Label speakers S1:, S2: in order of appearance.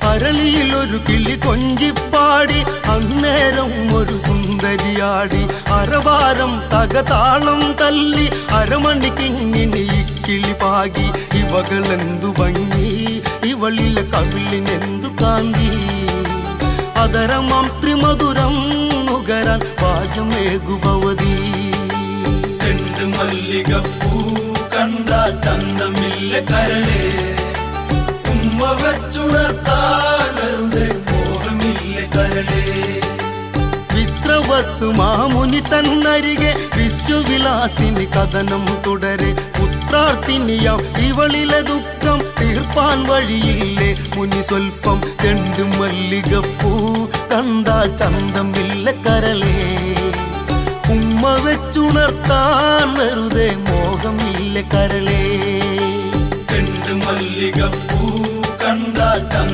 S1: അരളിയിലൊരു കിളി കൊഞ്ചിപ്പാടി അന്നേരം ഒരു സുന്ദരിയാടി അരവാരം തകതാളം തല്ലി അരമണിക്കിങ്ങിനി ഇക്കിളി പാകി ഇവകളെന്തു ഭംഗി ഇവളിലെ കവിളിനെന്തു കാന്തി അതരമാം ത്രിമധുരം നുകരാൻ ഭാഗ്യമേകുഭവതി
S2: ചെണ്ട് മല്ലികപ്പൂ കണ്ടാൽ ചന്തമില്ല കരളേ ഉമ്മ വെച്ചുണർത്താനരുതേ മോഹമില്ല കരളേ
S1: വിശ്രവസ്സു മാമുനി തന്നരികെ വിശ്വവിലാസിനി കഥനം തുടരെ പുത്രാർത്ഥിനിയാം ഇവളിലെ ദുഃഖം തീർപ്പാൻ വഴിയില്ലേ മുനി സ്വൽപ്പം ചെണ്ടു മല്ലികപ്പൂ കണ്ടാൽ ചന്തമില്ല കരളേ ഉമ്മ വെച്ചുണർത്താൻ വെറുതെ മോഹമില്ല കരളേ
S2: ചെണ്ട് മല്ലികപ്പൂ കണ്ടാൽ ചന്തമില്ല